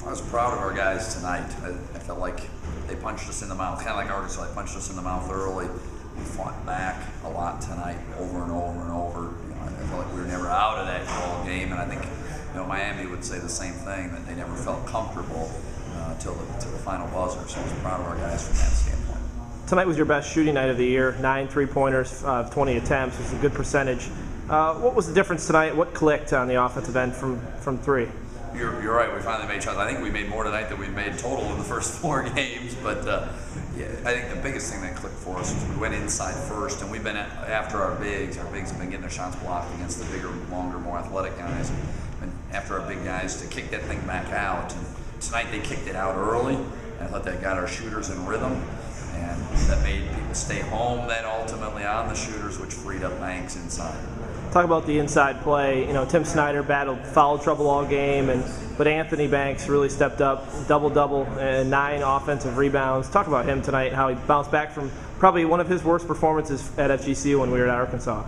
I was proud of our guys tonight. I felt like they punched us in the mouth, kind of like Arkansas. They punched us in the mouth early. We fought back a lot tonight, over and over and over. I felt like we were never out of that ball game, and I think Miami would say the same thing, that they never felt comfortable till the final buzzer. So I was proud of our guys from that standpoint. Tonight was your best shooting night of the year. 9 3-pointers, 20 attempts. It's a good percentage. What was the difference tonight? What clicked on the offensive end from three? You're right. We finally made shots. I think we made more tonight than we made total in the first 4 games. But yeah, I think the biggest thing that clicked for us was we went inside first, and we've been after our bigs. Our bigs have been getting their shots blocked against the bigger, longer, more athletic guys. And after our big guys to kick that thing back out. And tonight they kicked it out early. And I thought that got our shooters in rhythm, and that made people stay home then ultimately on the shooters, which freed up Banks inside. Talk about the inside play. Tim Snyder battled foul trouble all game, but Anthony Banks really stepped up, double-double, and 9 offensive rebounds. Talk about him tonight, how he bounced back from probably one of his worst performances at FGCU when we were at Arkansas.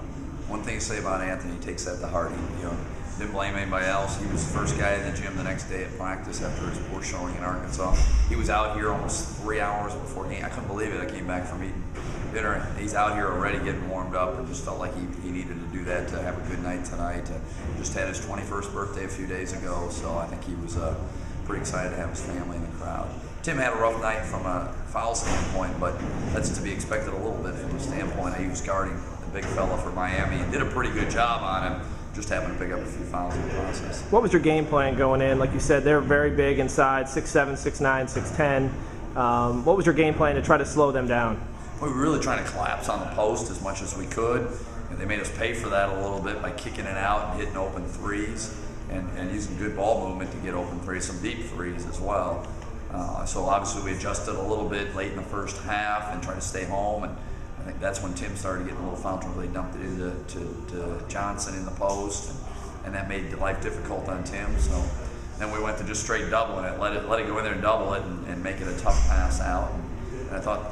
One thing to say about Anthony, he takes that to heart. He didn't blame anybody else. He was the first guy in the gym the next day at practice after his poor showing in Arkansas. He was out here almost 3 hours before game. I couldn't believe it. I came back from eating dinner. He's out here already getting warmed up, and just felt like he needed to do that to have a good night tonight. Just had his 21st birthday a few days ago, so I think he was pretty excited to have his family in the crowd. Tim had a rough night from a foul standpoint, but that's to be expected a little bit from the standpoint. He was guarding the big fella for Miami and did a pretty good job on him. Just happened to pick up a few fouls in the process. What was your game plan going in? Like you said, they're very big inside, 6'7", 6'9", 6'10". What was your game plan to try to slow them down? We were really trying to collapse on the post as much as we could, and they made us pay for that a little bit by kicking it out and hitting open threes and using good ball movement to get open threes, some deep threes as well. So obviously we adjusted a little bit late in the first half and tried to stay home, and I think that's when Tim started getting a little foul trouble. They dumped it into Johnson in the post, and that made life difficult on Tim. So then we went to just straight doubling it, let it go in there and double it, and make it a tough pass out. And I thought,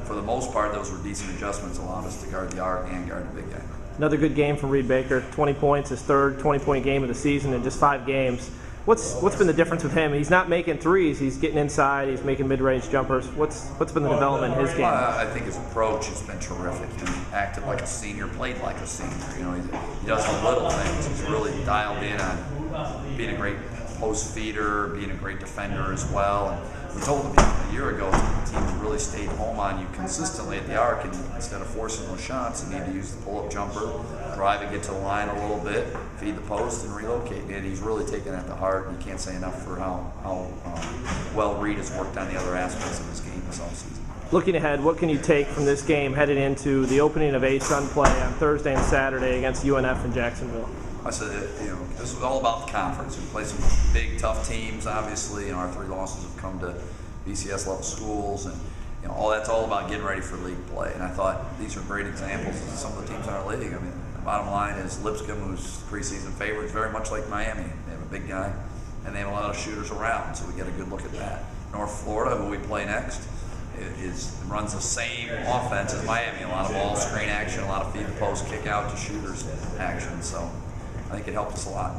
for the most part, those were decent adjustments, allowed us to guard the arc and guard the big guy. Another good game from Reid Baker. 20 points, his third 20-point game of the season in just 5 games. What's been the difference with him? He's not making threes. He's getting inside. He's making mid-range jumpers. What's been the development in his game? I think his approach has been terrific. He acted like a senior, played like a senior. He does the little things. He's really dialed in on being a great post feeder, being a great defender as well. And we told him a year ago, the team really stayed home on you consistently at the arc, and instead of forcing those shots, you need to use the pull-up jumper, drive it, get to the line a little bit, feed the post, and relocate. And he's really taken that to heart, and you can't say enough for how well Reid has worked on the other aspects of his game this offseason. Looking ahead, what can you take from this game headed into the opening of A-Sun play on Thursday and Saturday against UNF in Jacksonville? I said, this was all about the conference. We played some big, tough teams, obviously, and our 3 losses have come to BCS level schools, and that's all about getting ready for league play. And I thought these are great examples of some of the teams in our league. I mean, the bottom line is Lipscomb, who's preseason favorites, very much like Miami. They have a big guy, and they have a lot of shooters around, so we get a good look at that. North Florida, who we play next, runs the same offense as Miami. A lot of ball screen action, a lot of feed the post, kick out to shooters action. So I think it helped us a lot.